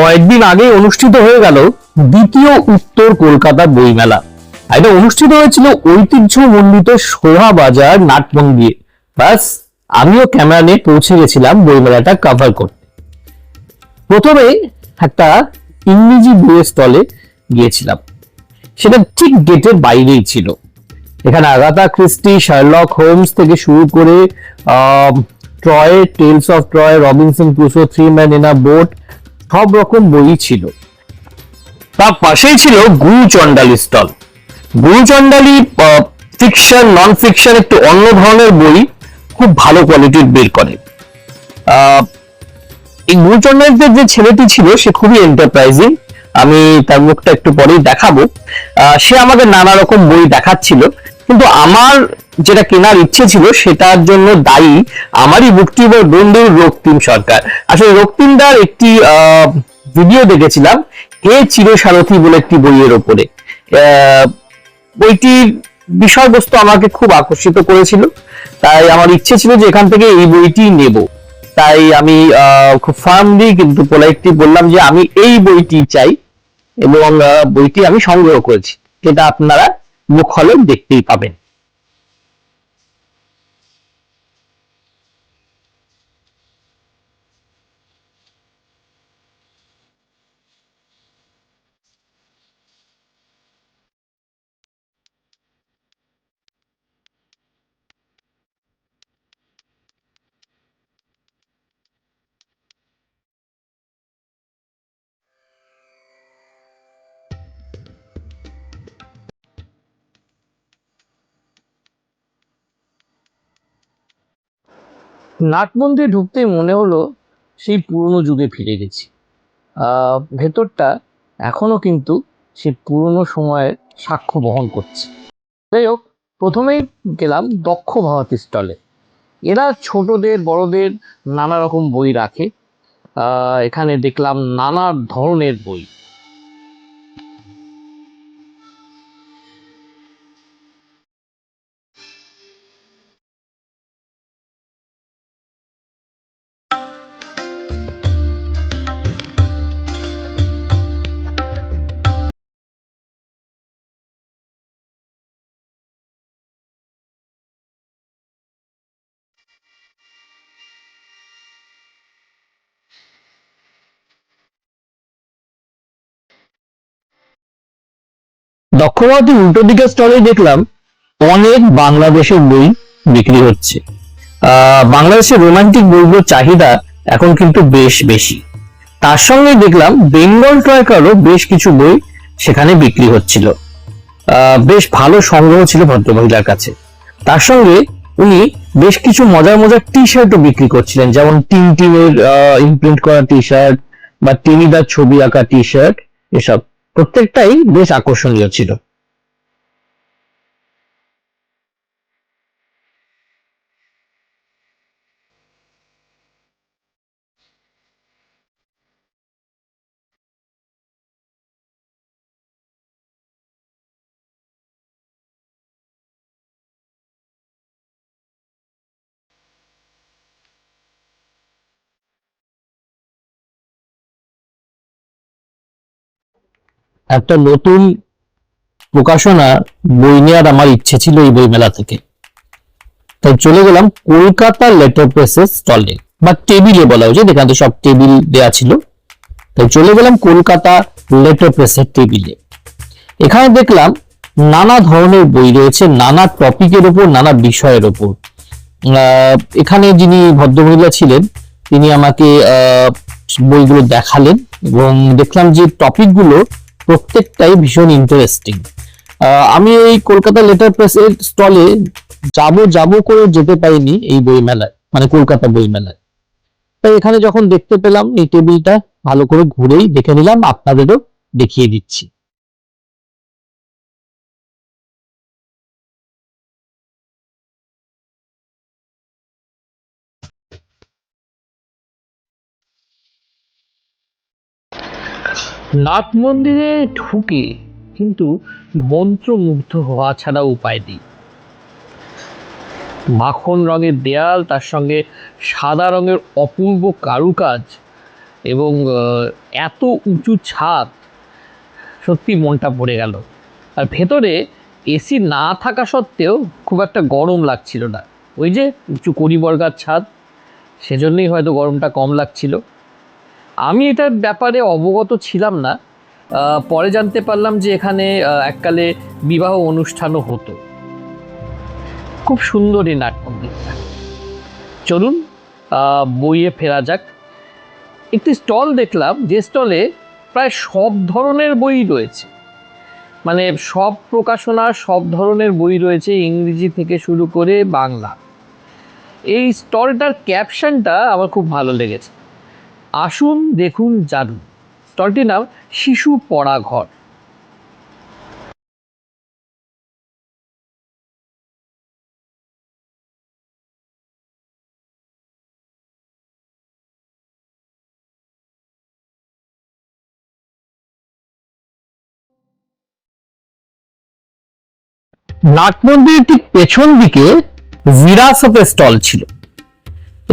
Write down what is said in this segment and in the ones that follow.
কয়েকদিন আগে অনুষ্ঠিত হয়ে গেল দ্বিতীয় উত্তর কলকাতা বইমেলা। এটা অনুষ্ঠিত হয়েছিল ঐতিহ্যমণ্ডিত শোভাবাজার নাটমন্দিরে। ব্যাস, আমিও ক্যামেরা নিয়ে পৌঁছে গেছিলাম বইমেলাটা কভার করতে। প্রথমে একটা ইংরেজি বইয়ের স্টলে গিয়েছিলাম, সেটা ঠিক গেটের বাইরেই ছিল। এখানে আগাথা ক্রিস্টি, শার্লক হোমস থেকে শুরু করে Troy, tales of Troy, Robinson Crusoe, three man in a boat, সব রকম বই ছিল। তার পাশেই ছিল গুরু চন্ডালী স্টল। গুরু চন্ডালী ফিকশন, নন ফিকশন, একটু অন্য ধরনের বই খুব ভালো কোয়ালিটির বের করে। এই গুরু চন্ডালীদের যে ছেলেটি ছিল সে খুবই এন্টারপ্রাইজিং। আমি তার মুখটা একটু পরেই দেখাবো। সে আমাদের নানা রকম বই দেখাচ্ছিল, কিন্তু আমার যেটা কেনার ইচ্ছে ছিল সেটার জন্য দায়ী আমারই বুকটিউবার বন্ধু রক্তিম সরকার। আসলে রক্তিমদার একটি ভিডিও দেখেছিলাম, এ চিরসারথী বলে একটি বইয়ের ওপরে। বইটির বিষয়বস্তু আমাকে খুব আকর্ষিত করেছিল, তাই আমার ইচ্ছে ছিল যে এখান থেকে এই বইটি নেব। তাই আমি খুব ফার্মলি কিন্তু পোলাইটলি বললাম যে আমি এই বইটি চাই, এবং বইটি আমি সংগ্রহ করেছি, যেটা আপনারা মুখ হলে দেখতেই পাবেন। নাট মন্দিরে ঢুকতেই মনে হলো সেই পুরনো যুগে ফিরে গেছি। ভেতরটা এখনো কিন্তু সেই পুরনো সময়ের সাক্ষ্য বহন করছে। যাই হোক, প্রথমেই গেলাম দক্ষ ভারতী স্টলে। এরা ছোটদের বড়দের নানা রকম বই রাখে। এখানে দেখলাম নানা ধরনের বই। দক্ষ ভারতী উল্টো দিকের স্টলে দেখলাম অনেক বাংলাদেশের বই বিক্রি হচ্ছে। বাংলাদেশের রোমান্টিক বইগুলোর চাহিদা এখন কিন্তু বেশ বেশি। তার সঙ্গে দেখলাম বেঙ্গল ট্রয়কারও বেশ কিছু বই সেখানে বিক্রি হচ্ছিল। বেশ ভালো সংগ্রহ ছিল ভদ্রমহিলার কাছে। তার সঙ্গে উনি বেশ কিছু মজার মজার টি শার্টও বিক্রি করছিলেন, যেমন টিনটিনের ইমপ্রিন্ট করা টি শার্ট বা টিনিদার ছবি আঁকা টি শার্ট। এসব প্রত্যেকটাই বেশ আকর্ষণীয় ছিল। একটা নতুন প্রকাশনা বই নেওয়ার আমার ইচ্ছে ছিল এই বই মেলা থেকে। তাই চলে গেলাম কলকাতা লেটার প্রেসের স্টলে বা টেবিলে, বলা উচিত, এখানে তো সব টেবিল দেয়া ছিল। তাই চলে গেলাম কলকাতা লেটার প্রেসের টেবিলে। এখানে দেখলাম নানা ধরনের বই রয়েছে, নানা টপিকের ওপর, নানা বিষয়ের ওপর। এখানে যিনি ভদ্রমহিলা ছিলেন তিনি আমাকে বইগুলো দেখালেন, এবং দেখলাম যে টপিকগুলো প্রত্যেকটাই ভীষণ ইন্টারেস্টিং। আমি এই কলকাতা লেটার প্রেসের স্টলে যাব যাব করে যেতে পারিনি এই বই মেলায়, মানে কলকাতা বই মেলায়। তাই এখানে যখন দেখতে পেলাম এই টেবিলটা, ভালো করে ঘুরেই দেখে নিলাম, আপনাদেরও দেখিয়ে দিচ্ছি। নাট মন্দিরে ঢুকে কিন্তু মন্ত্রমুগ্ধ হওয়া ছাড়া উপায় নেই। মাখন রঙের দেয়াল, তার সঙ্গে সাদা রঙের অপূর্ব কারুকাজ, এবং এত উঁচু ছাদ, সত্যি মনটা ভরে গেল। আর ভেতরে এসি না থাকা সত্ত্বেও খুব একটা গরম লাগছিল না। ওই যে উঁচু কড়িবর্গার ছাদ, সেজন্যই হয়তো গরমটা কম লাগছিল। আমি এটার ব্যাপারে অবগত ছিলাম না, পরে জানতে পারলাম যে এখানে এককালে বিবাহ অনুষ্ঠানও হতো। খুব সুন্দর এই নাট মন্দিরটা। চলুন বইয়ে ফেরা যাক। একটি স্টল দেখলাম, যে স্টলে প্রায় সব ধরনের বই রয়েছে, মানে সব প্রকাশনার সব ধরনের বই রয়েছে, ইংরেজি থেকে শুরু করে বাংলা। এই স্টলটার ক্যাপশনটা আমার খুব ভালো লেগেছে, আসুন দেখুন জানুন। স্টলটির নাম শিশু পড়া ঘর। নাট মন্দিরের ঠিক পেছন দিকে ভিরাসতের স্টল ছিল।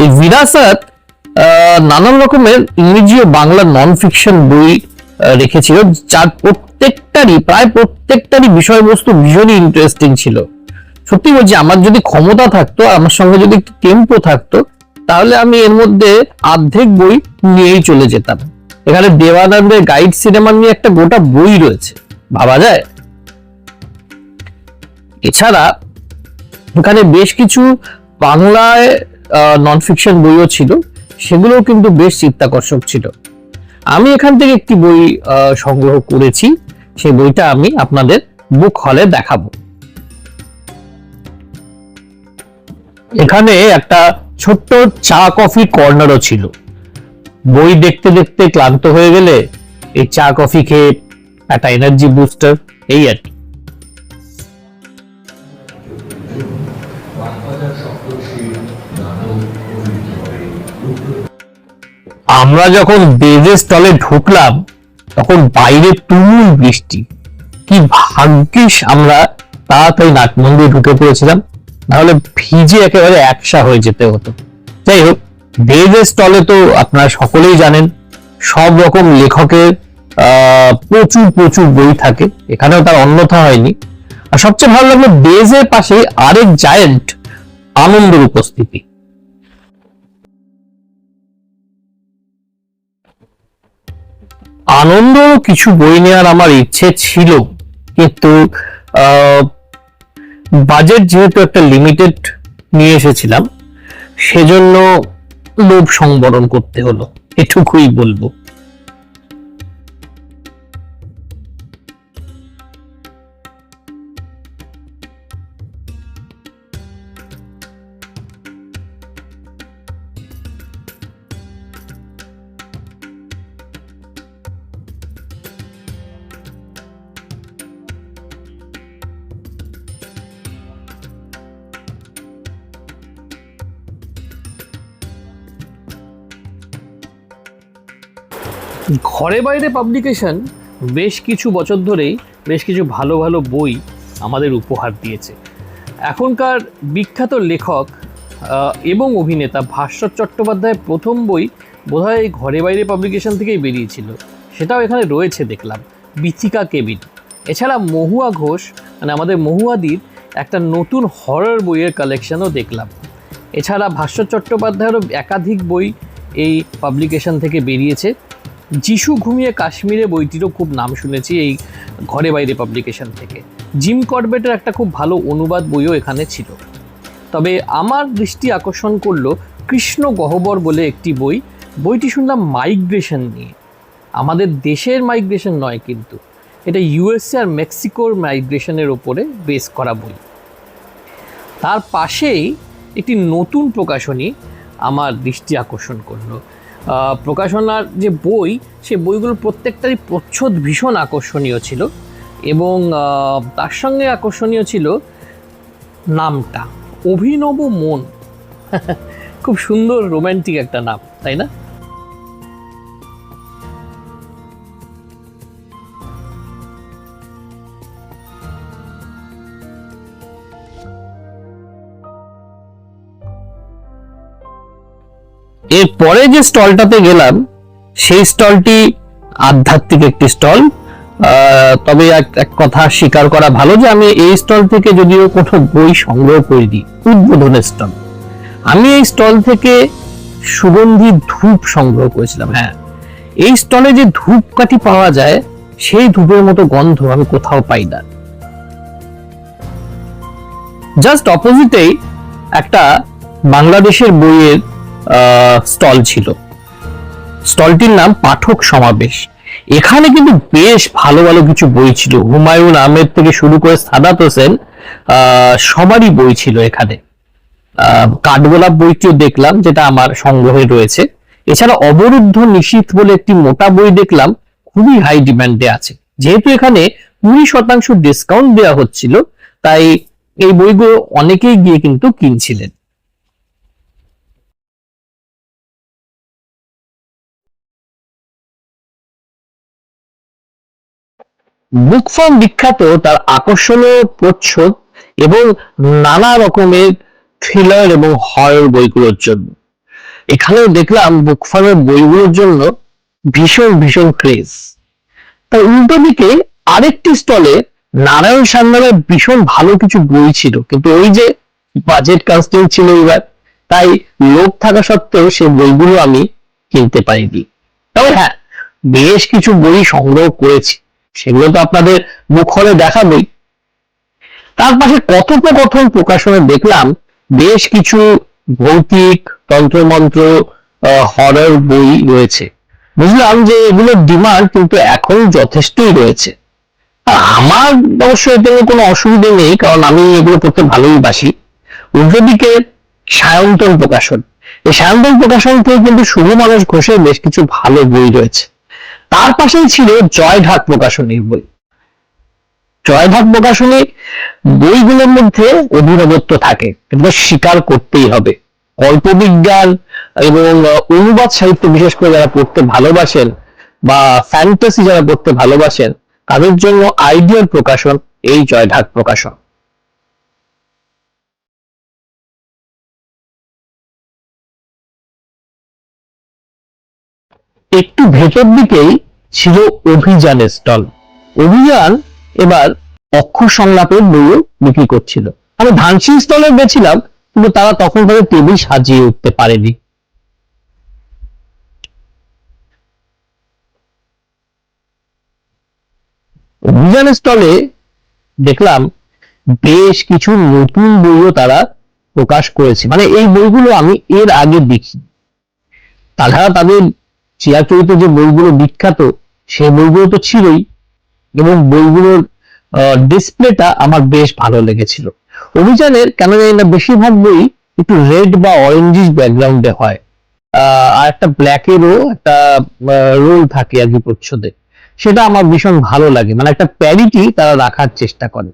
এই ভিরাসত নানান রকমের ইংরেজি ও বাংলা নন ফিকশন বই রেখেছিল, যার প্রায় প্রত্যেকটারই বিষয়বস্তু ভীষণই ইন্টারেস্টিং ছিল। সত্যি বলছি, আমার যদি ক্ষমতা থাকতো, আমার সঙ্গে যদি একটু টেম্পো থাকতো, তাহলে আমি এর মধ্যে অর্ধেক বই নিয়েই চলে যেতাম। এখানে দেবানন্দের গাইড সিনেমা নিয়ে একটা গোটা বই রয়েছে, ভাবা যায়। এছাড়া এখানে বেশ কিছু বাংলায় নন ফিকশন বইও ছিল, সেগুলোও কিন্তু বেশ চিত্তাকর্ষক ছিল। আমি এখান থেকে একটি বই সংগ্রহ করেছি, সেই বইটা আমি আপনাদের বুক হলে দেখাবো। এখানে একটা ছোট্ট চা কফি কর্নারও ছিল। বই দেখতে দেখতে ক্লান্ত হয়ে গেলে এই চা কফি খেয়ে একটা এনার্জি বুস্টার, এই আর কি। আমরা যখন বেজে স্টলে ঢুকলাম, তখন বাইরে তুমুল বৃষ্টি। কি ভাগ্যিস আমরা তাড়াতাড়ি নাট মন্দিরে ঢুকে পড়েছিলাম, নাহলে ভিজে একেবারে একসা হয়ে যেতে হতো। যাই হোক, বেজে স্টলে তো আপনারা সকলেই জানেন, সব রকম লেখকের প্রচুর প্রচুর বই থাকে, এখানেও তার অন্যথা হয়নি। আর সবচেয়ে ভালো লাগলো বেজের পাশে আরেক জায়েন্ট আনন্দের উপস্থিতি। আনন্দ কিছু বই নেওয়ার আমার ইচ্ছে ছিল, কিন্তু বাজেট যেহেতু একটা লিমিটেড নিয়ে এসেছিলাম, সেজন্য লোভ সংবরণ করতে হলো, এটুকুই বলবো। ঘরে বাইরে পাবলিকেশন বেশ কিছু বছর ধরেই বেশ কিছু ভালো ভালো বই আমাদের উপহার দিয়েছে। এখনকার বিখ্যাত লেখক এবং অভিনেতা ভাস্বর চট্টোপাধ্যায়ের প্রথম বই বোধহয় ঘরে বাইরে পাবলিকেশন থেকেই বেরিয়েছিল, সেটাও এখানে রয়েছে দেখলাম, বিচিকা কেবিন। এছাড়া মহুয়া ঘোষ, মানে আমাদের মহুয়াদির একটা নতুন হরর বইয়ের কালেকশনও দেখলাম। এছাড়া ভাস্বর চট্টোপাধ্যায়েরও একাধিক বই এই পাবলিকেশন থেকে বেরিয়েছে। যিশু ঘুমিয়ে কাশ্মীরে বইটিরও খুব নাম শুনেছি এই ঘরে বাইরে পাবলিকেশন থেকে। জিম করবেটের একটা খুব ভালো অনুবাদ বইও এখানে ছিল। তবে আমার দৃষ্টি আকর্ষণ করলো কৃষ্ণ গহ্বর বলে একটি বই। বইটি শুনলাম মাইগ্রেশন নিয়ে, আমাদের দেশের মাইগ্রেশন নয় কিন্তু, এটা ইউএসএ আর মেক্সিকোর মাইগ্রেশনের ওপরে বেস করা বই। তার পাশেই একটি নতুন প্রকাশনী আমার দৃষ্টি আকর্ষণ করলো। প্রকাশনার যে বই, সে বইগুলোর প্রত্যেকটারই প্রচ্ছদ ভীষণ আকর্ষণীয় ছিল, এবং তার সঙ্গে আকর্ষণীয় ছিল নামটা, অভিনব মন। খুব সুন্দর রোম্যান্টিক একটা নাম, তাই না? এরপরে যে স্টলটাতে গেলাম, সেই স্টলটি আধ্যাত্মিক একটি স্টল। তবে এক কথা স্বীকার করা ভালো যে আমি এই স্টল থেকে যদিও কোনো বই সংগ্রহ করিনি, উদ্বোধনের স্টল, আমি এই স্টল থেকে সুগন্ধি ধূপ সংগ্রহ করেছিলাম। হ্যাঁ, এই স্টলে যে ধূপকাঠি পাওয়া যায় সেই ধূপের মতো গন্ধ আমি কোথাও পাই না। জাস্ট অপোজিটেই একটা বাংলাদেশের বইয়ের স্টল ছিল, স্টলটির নাম পাঠক সমাবেশ। এখানে কিন্তু বেশ ভালো ভালো কিছু বই ছিল, হুমায়ুন আহমেদ থেকে শুরু করে সাদাত হোসেন সবারই বই ছিল এখানে। কাঠগোলাপ বইটিও দেখলাম, যেটা আমার সংগ্রহে রয়েছে। এছাড়া অবরুদ্ধ নিশীথ বলে একটি মোটা বই দেখলাম, খুবই হাই ডিমান্ডে আছে। যেহেতু এখানে 20% ডিসকাউন্ট দেওয়া হচ্ছিল, তাই এই বইগুলো অনেকেই গিয়ে কিন্তু কিনছিলেন। বুক ফার্ম বিখ্যাত তার আকর্ষণীয় প্রচ্ছদ এবং নানা রকমের থ্রিলার এবং হরর বইগুলোর জন্য। এখানেও দেখলাম বুক ফার্মের বইগুলোর জন্য ভীষণ ভীষণ ক্রেজ। তার উল্টো দিকে আরেকটি স্টলে নারায়ণ সান্যালের ভীষণ ভালো কিছু বই ছিল, কিন্তু ওই যে বাজেট কনস্ট্রেন্ট ছিল এবার, তাই লোভ থাকা সত্ত্বেও সেই বইগুলো আমি কিনতে পারিনি। তবে হ্যাঁ, বেশ কিছু বই সংগ্রহ করেছি, সেগুলো তো আপনাদের মুখরে দেখাবই। তার পাশে কথোপকথন প্রকাশনে দেখলাম বেশ কিছু ভৌতিক তন্ত্রমন্ত্র হরর বই রয়েছে। বুঝলাম যে এগুলোর ডিমান্ড কিন্তু এখন যথেষ্টই রয়েছে। আমার অবশ্য এতে কোনো অসুবিধা নেই, কারণ আমি এগুলো পড়তে ভালোই বাসি। উল্টো দিকে সায়ন্তন প্রকাশন, এই সায়ন্তন প্রকাশন থেকে কিন্তু শুভ মানুষ ঘোষের বেশ কিছু ভালো বই রয়েছে। তার পাশেই ছিল জয়ঢাক প্রকাশনীর বই। জয়ঢাক প্রকাশনী বইগুলোর মধ্যে অভিনবত্ব থাকে, কিন্তু স্বীকার করতেই হবে। কল্পবিজ্ঞান এবং অনুবাদ সাহিত্য বিশেষ করে যারা পড়তে ভালোবাসেন বা ফ্যান্টাসি যারা পড়তে ভালোবাসেন, তাদের জন্য আইডিয়াল প্রকাশন এই জয়ঢাক প্রকাশন। একটু ভেতর দিকেই ছিল অভিযানের স্টল। অভিযান এবার অক্ষর সংলাপের বইও বিক্রি করছিল। আমি ধানসি স্টলে গেছিলাম, কিন্তু তারা তখন তাদের টেবিল সাজিয়ে উঠতে পারেনি। অভিযান স্টলে দেখলাম বেশ কিছু নতুন বইও তারা প্রকাশ করেছে, মানে এই বইগুলো আমি এর আগে দেখি। তাছাড়া তাদের চিরাচরিত যে বইগুলো বিখ্যাত, সেই বইগুলো তো ছিলই, এবং বইগুলোর ডিসপ্লেটা আমার বেশ ভালো লেগেছিল। অভিযানের কেন জানি না বেশিরভাগ বই একটু রেড বা অরেঞ্জিশ ব্যাকগ্রাউন্ডে হয়, আর একটা ব্ল্যাকেরও একটা রোল থাকে আর কি প্রচ্ছদে। সেটা আমার ভীষণ ভালো লাগে, মানে একটা প্যারিটি তারা রাখার চেষ্টা করে।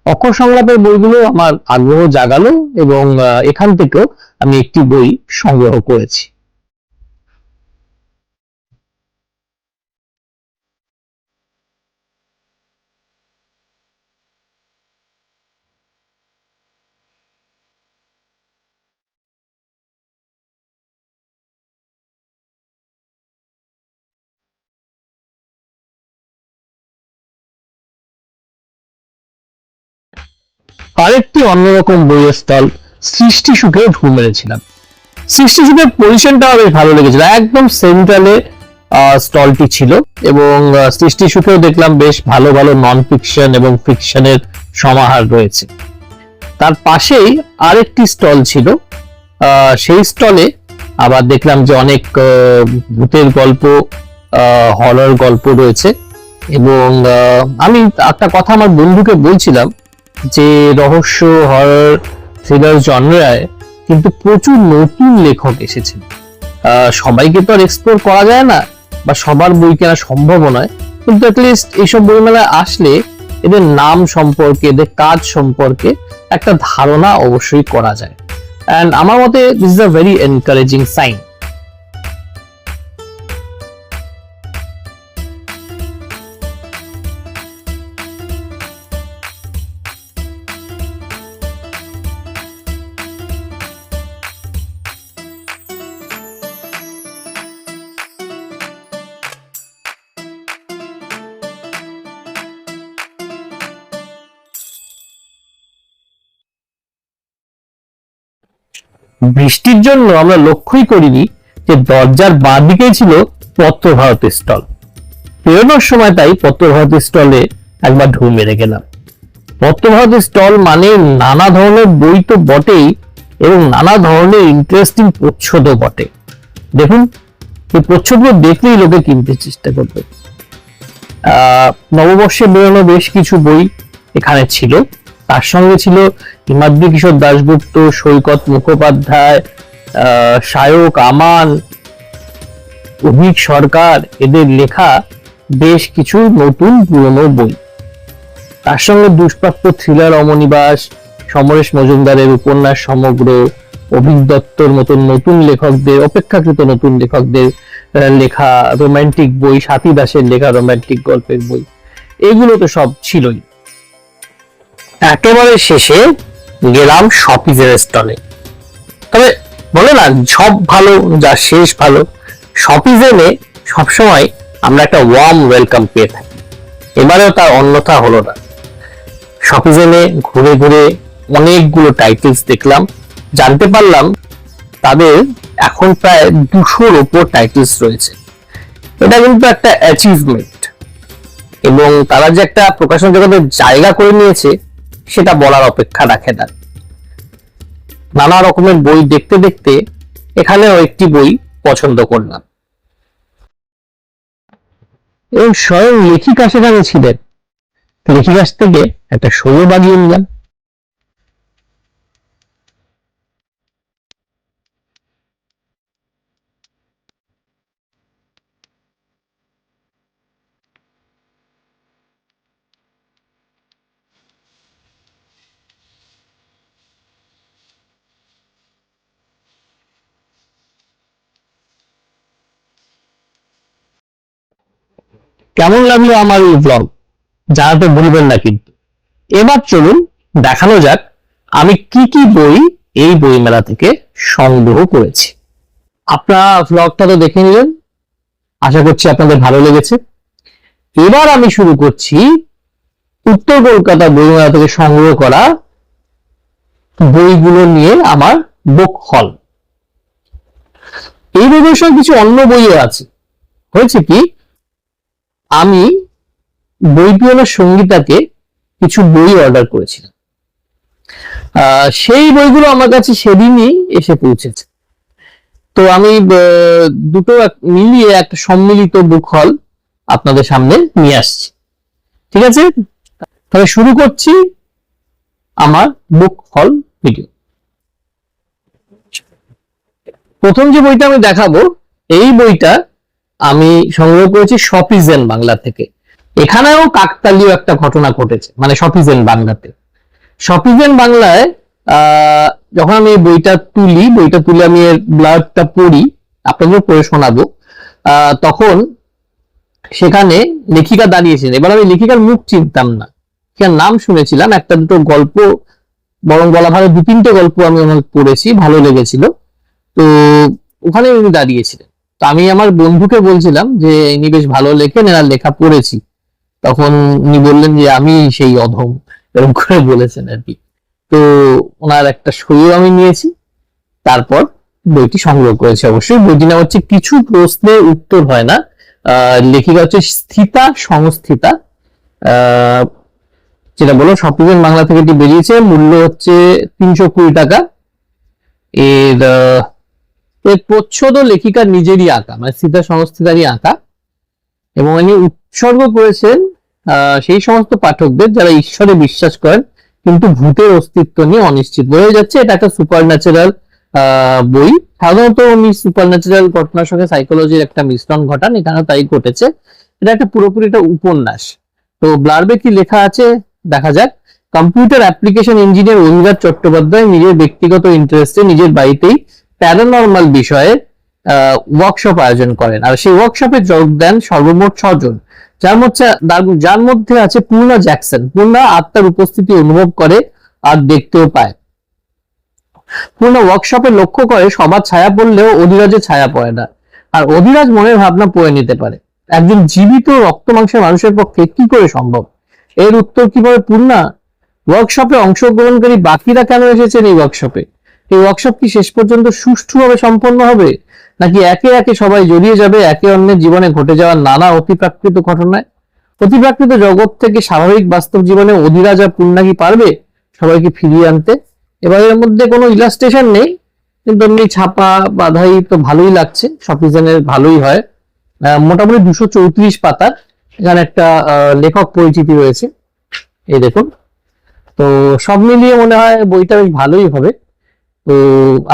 অক্ষর সংলাপের বইগুলো আমার আগ্রহ জাগালো, এবং এখান থেকেও আমি একটি বই সংগ্রহ করেছি। আরেকটি অন্যরকম বইয়ের স্টল সৃষ্টি সুখে ঢু মেরেছিলাম। সৃষ্টি সুখের পজিশনটা বেশ ভালো লেগেছিল, একদম সেন্ট্রালে স্টলটি ছিল, এবং সৃষ্টি সুখেও দেখলাম বেশ ভালো ভালো নন ফিকশন এবং ফিকশনের সমাহার রয়েছে। তার পাশেই আরেকটি স্টল ছিল, সেই স্টলে আবার দেখলাম যে অনেক ভূতের গল্প, হরর গল্প রয়েছে। এবং আমি একটা কথা আমার বন্ধুকে বলছিলাম যে রহস্য, হরর, থ্রিলার জনরায় কিন্তু প্রচুর নতুন লেখক এসেছেন। সবাইকে তো আর এক্সপ্লোর করা যায় না, বা সবার বই কেনা সম্ভব নয়, কিন্তু অ্যাটলিস্ট এইসব বইমেলায় আসলে এদের নাম সম্পর্কে, এদের কাজ সম্পর্কে একটা ধারণা অবশ্যই করা যায়। অ্যান্ড আমার মতে this is a very encouraging sign. বৃষ্টির জন্য আমরা লক্ষ্যই করিনি যে দরজার বাঁ দিকেই ছিল পত্রভারতী স্টল। বেরোনোর সময় তাই পত্রভারতী স্টলে একবার ঢু মেরে গেলাম। পত্রভারতী স্টল মানে নানা ধরনের বই তো বটেই, এবং নানা ধরনের ইন্টারেস্টিং প্রচ্ছদও বটে। দেখুন, এই প্রচ্ছদগুলো দেখলেই লোকে কিনতে চেষ্টা করবে। নববর্ষে বেরোনো বেশ কিছু বই এখানে ছিল। তার সঙ্গে ছিল হিমাদ্রি কিশোর দাশগুপ্ত, সৈকত মুখোপাধ্যায়, শায়ক আমান, অভিক সরকার, এদের লেখা বেশ কিছু নতুন পুরনো বই। তার সঙ্গে দুষ্প্রাপ্য থ্রিলার অমনিবাস, সমরেশ মজুমদারের উপন্যাস সমগ্র, অভিক দত্তর মতন নতুন লেখকদের, অপেক্ষাকৃত নতুন লেখকদের লেখা রোমান্টিক বই, সাথী দাসের লেখা রোমান্টিক গল্পের বই, এগুলো তো সব ছিলই। একেবারে শেষে গেলাম শপিজের স্টলে। তবে বলে না, সব ভালো যা শেষ ভালো। শপিজে সবসময় আমরা একটা ওয়ার্ম ওয়েলকাম পেয়ে থাকি, এবারেও তার অন্যথা হলো না। শপিজে ঘুরে ঘুরে অনেকগুলো টাইটেলস দেখলাম, জানতে পারলাম তাদের এখন প্রায় 200-র উপর টাইটেলস রয়েছে। এটা কিন্তু একটা অ্যাচিভমেন্ট, এবং তারা যে একটা প্রকাশন জগতের জায়গা করে নিয়েছে সেটা বলার অপেক্ষা রাখে না। নানা রকমের বই দেখতে দেখতে এখানেও একটি বই পছন্দ করলাম, এবং স্বয়ং লেখিকা সেখানে ছিলেন। লেখিকার থেকে একটা সইও বাগিয়ে নিলাম। কেমন লাগলো আমার এই ব্লগ জানাতে ভুলবেন না কিন্তু। এবার চলুন দেখানো যাক আমি কি কি বই এই বইমেলা থেকে সংগ্রহ করেছি। আপনারা ব্লগটা তো দেখে নিলেন, আশা করছি আপনাদের ভালো লেগেছে। এবার আমি শুরু করছি উত্তর কলকাতা বইমেলা থেকে সংগ্রহ করা বইগুলো নিয়ে আমার বুক হল। এই বইগুলোর সঙ্গে কিছু অন্য বইও আছে। হয়েছে কি, আমি বই পিয়নের সঙ্গীতাকে কিছু বই অর্ডার করেছিলাম। সেই বইগুলো আমার কাছে সেদিনই এসে পৌঁছেছে। তো আমি দুটো মিলিয়ে একটা সম্মিলিত বুক হল আপনাদের সামনে নিয়ে আসছি। ঠিক আছে, তাহলে শুরু করছি আমার বুক হল ভিডিও। প্রথম যে বইটা আমি দেখাবো, এই বইটা আমি সংগ্রহ করেছি শপিজেন বাংলা থেকে। এখানেও কাকতালীয় একটা ঘটনা ঘটেছে, মানে শপিজেন বাংলাতে। শপিজেন বাংলায় যখন আমি এই বইটা তুলে আমি এর ব্লাডটা পড়ি, আপনাদের পড়ে শোনাবো, তখন সেখানে লেখিকা দাঁড়িয়েছেন। এবার আমি লেখিকার মুখ চিনতাম না, লেখিকার নাম শুনেছিলাম, একটা দুটো গল্প, বরং বলা ভালো 2-3টে গল্প আমি আমার পড়েছি, ভালো লেগেছিল। তো ওখানে উনি দাঁড়িয়েছিলেন। তো আমি আমার বন্ধুকে বলছিলাম যে ইনি বেশ ভালো লেখেন, এনার লেখা পড়েছি। তখন উনি বললেন যে আমি সেই অধম, এরকম করে বলেছেন আর কি। তো ওনার একটা সইও আমি নিয়েছি, তারপর বইটি সংগ্রহ করেছি। অবশ্যই বইটির নাম হচ্ছে কিছু প্রশ্নের উত্তর হয় না। লেখিকা হচ্ছে স্থিতা সংস্থিতা। যেটা বলো শপিজেন বাংলা থেকে এটি বেরিয়েছে। মূল্য হচ্ছে 320 টাকা। এর প্রচ্ছদ লেখিকার নিজেরই আঁকা, মানে স্থিতা সংস্থিতারই আঁকা, এবং উনি উৎসর্গ করেছেন সেই সমস্ত পাঠকদের যারা ঈশ্বরে বিশ্বাস করেন কিন্তু ভূতের অস্তিত্ব নিয়ে অনিশ্চিত। বোঝা যাচ্ছে এটা একটা সুপার ন্যাচারাল বই। সাধারণত উনি সুপার ন্যাচারাল ঘটনার সঙ্গে সাইকোলজির একটা মিশ্রণ ঘটান, এখানে তাই ঘটেছে। এটা একটা পুরোপুরি একটা উপন্যাস। তো ব্লার্বে কি লেখা আছে দেখা যাক। Computer application engineer Abhiraj Chattopadhyay নিজের ব্যক্তিগত ইন্টারেস্টে নিজের বাড়িতেই প্যারানর্মাল বিষয়ে ওয়ার্কশপ আয়োজন করেন, আর সেই ওয়ার্কশপে যোগ দেন সর্বমোট 6 জন, যার মধ্যে আছে পূর্ণা জ্যাকসন। পূর্ণা আত্মার উপস্থিতি অনুভব করে আর দেখতেও পায়। পূর্ণা ওয়ার্কশপে লক্ষ্য করে সবার ছায়া পড়লেও অধিরাজের ছায়া পড়ে না, আর অধিরাজ মনের ভাবনা পড়ে নিতে পারে। একজন জীবিত রক্ত মাংসের মানুষের পক্ষে কি করে সম্ভব? এর উত্তর কিভাবে পূর্ণা? ওয়ার্কশপে অংশগ্রহণকারী বাকিরা কেন এসেছেন এই ওয়ার্কশপে? এই ওয়ার্কশপ কি শেষ পর্যন্ত সুষ্ঠুভাবে সম্পন্ন হবে, নাকি একে একে সবাই জড়িয়ে যাবে একে অন্যের জীবনে ঘটে যাওয়া নানা অতিপ্রাকৃত ঘটনায়? অতিপ্রাকৃত জগৎ থেকে স্বাভাবিক বাস্তব জীবনে অধিরাজা পূর্ণা কি পারবে সবাইকে ফিরিয়ে আনতে? এবার এর মধ্যে কোনো ইলাস্ট্রেশন নেই, কিন্তু এমনি ছাপা বাধাই তো ভালোই লাগছে, সফিজেনের ভালোই হয়। মোটামুটি 234 পাতার। এখানে একটা লেখক পরিচিতি রয়েছে, এই দেখুন। তো সব মিলিয়ে মনে হয় বইটা বেশ ভালোই হবে। তো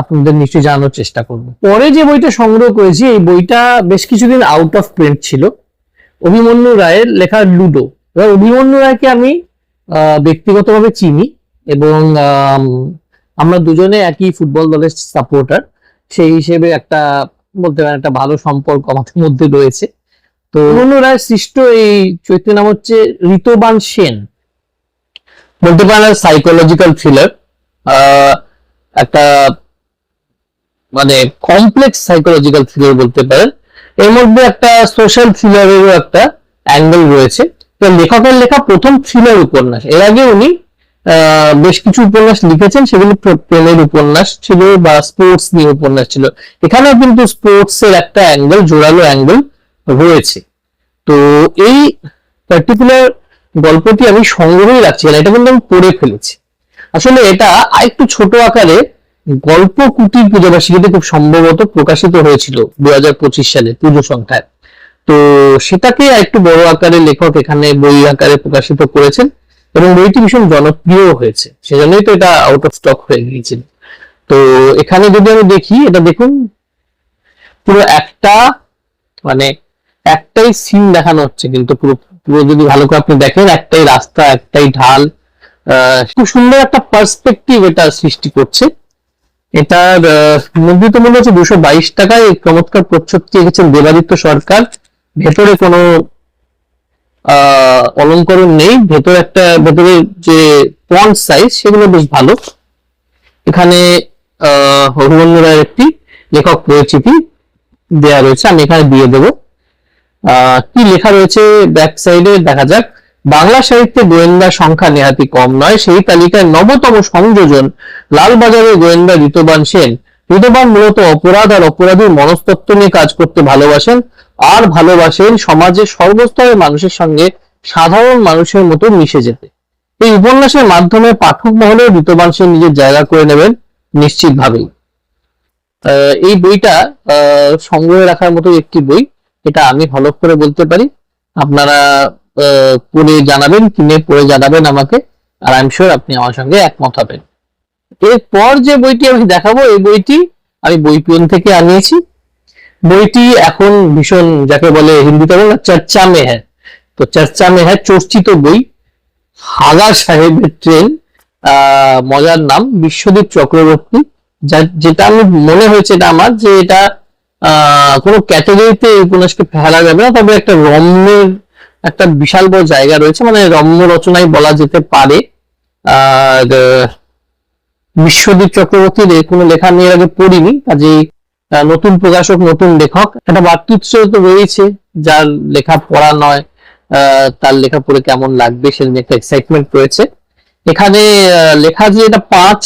আপনাদের নিশ্চয়ই জানানোর চেষ্টা করবো। পরে যে বইটা সংগ্রহ করেছি, এই বইটা বেশ কিছুদিন আউট অফ প্রিন্ট ছিল, অভিমন্যু রায়ের লেখা লুডো। এবার অভিমন্যু রায়কে আমি ব্যক্তিগতভাবে চিনি, এবং আমরা দুজনে একই ফুটবল দলের সাপোর্টার, সেই হিসেবে একটা বলতে পারেন একটা ভালো সম্পর্ক আমাদের মধ্যে রয়েছে। তো অভিমন্যু রায় সৃষ্ট এই চরিত্রের নাম হচ্ছে ঋতবান সেন। বলতে পারেন সাইকোলজিক্যাল থ্রিলার, একটা মানে কমপ্লেক্স সাইকোলজিক্যাল থ্রিলার বলতে পারেন। এর মধ্যে একটা সোশ্যাল থ্রিলারেরও একটা অ্যাঙ্গেল রয়েছে। তো লেখকের লেখা প্রথম থ্রিলার উপন্যাস। এর আগে উনি বেশ কিছু উপন্যাস লিখেছেন, সেগুলো প্রেমের উপন্যাস ছিল বা স্পোর্টস নিয়ে উপন্যাস ছিল। এখানেও কিন্তু স্পোর্টস এর একটা অ্যাঙ্গেল, জোরালো অ্যাঙ্গেল রয়েছে। তো এই পার্টিকুলার গল্পটি আমি সংগ্রহে রাখছি, এটা কিন্তু আমি পড়ে ফেলেছি। আসলে এটা আরেকটু ছোট আকারে গল্প কুটির পূজাবার্ষিকীতে খুব সম্ভবত প্রকাশিত হয়েছিল 2025 সালে পুজো সংখ্যায়। তো সেটাকে একটু বড় আকারে লেখক এখানে বই আকারে প্রকাশিত করেছেন, এবং বইটি ভীষণ জনপ্রিয় হয়েছে, সেজন্যই তো এটা আউট অফ স্টক হয়ে গিয়েছিল। তো এখানে যদি আমি দেখি, এটা দেখুন, পুরো একটা মানে একটাই সিন দেখানো হচ্ছে, কিন্তু পুরো পুরো যদি ভালো করে আপনি দেখেন, একটাই রাস্তা, একটাই ঢাল, খুব সুন্দর একটা পার্সপেক্টিভ এটা সৃষ্টি করছে। এটার মুদ্রিত মূল্য হচ্ছে 222 টাকায়। চমৎকার প্রচ্ছদটি এঁকেছেন দেবাদিত্য সরকার। ভেতরে কোনো অলংকরণ নেই, ভেতরে যে ফন্ট সাইজ সেগুলো বেশ ভালো। এখানে অভিমন্যু রায়ের একটি লেখক পরিচিতি দেয়া রয়েছে, আমি এখানে দিয়ে দেবো। কি লেখা রয়েছে ব্যাক সাইডে দেখা যাক। বাংলা সাহিত্যে গোয়েন্দা সংখ্যা নেহাতি কম নয়, সেই তালিকায় নবতম সংযোজন লালবাজারের গোয়েন্দা ঋতবান সেন। ঋতবান মূলত অপরাধ আর অপরাধীর মনস্তত্ত্ব নিয়ে কাজ করতে ভালোবাসেন, আর ভালোবাসেন সমাজের সর্বস্তরের মানুষের সঙ্গে সাধারণ মানুষের মতো মিশে যেতে। এই উপন্যাসের মাধ্যমে পাঠক মহলেও ঋতবান সেন নিজের জায়গা করে নেবেন নিশ্চিতভাবেই। এই বইটা সংগ্রহে রাখার মতো একটি বই, এটা আমি হলফ করে বলতে পারি। আপনারা পড়ে জানাবেন, কিনে পড়ে জানাবেন আমাকে, আর আই এম শিওর আপনি আমার সঙ্গে একমত হবেন। এরপর যে বইটি আমি দেখাবো, এই বইটি আমি বইপিয়ন থেকে আনিয়েছি। বইটি এখন ভীষণ, যাকে বলে হিন্দিতে বলে চর্চা মে হ্যায়। তো চর্চা মে হ্যায়, চর্চিত বই, হাগা সাহেবের ট্রেন। মজার নাম, বিশ্বদীপ চক্রবর্তী। যেটা আমি মনে হয়েছে এটা আমার, যে এটা কোনো ক্যাটাগরিতে উপন্যাসকে ফেলা যাবে না, তবে একটা রম্যের একটা বিশাল বড় জায়গা রয়েছে, মানে রম্য রচনাই বলা যেতে পারে। বিশ্বদীপ চক্রবর্তীর কোনো লেখা নিয়ে আগে পড়িনি, কাজেই নতুন প্রকাশক, নতুন লেখক, একটা বার্তুচ্ছ তো রয়েছে, যার লেখা পড়া নয় তার লেখা পড়ে কেমন লাগবে সেদিন একটা এক্সাইটমেন্ট রয়েছে। এখানে লেখা যে এটা 5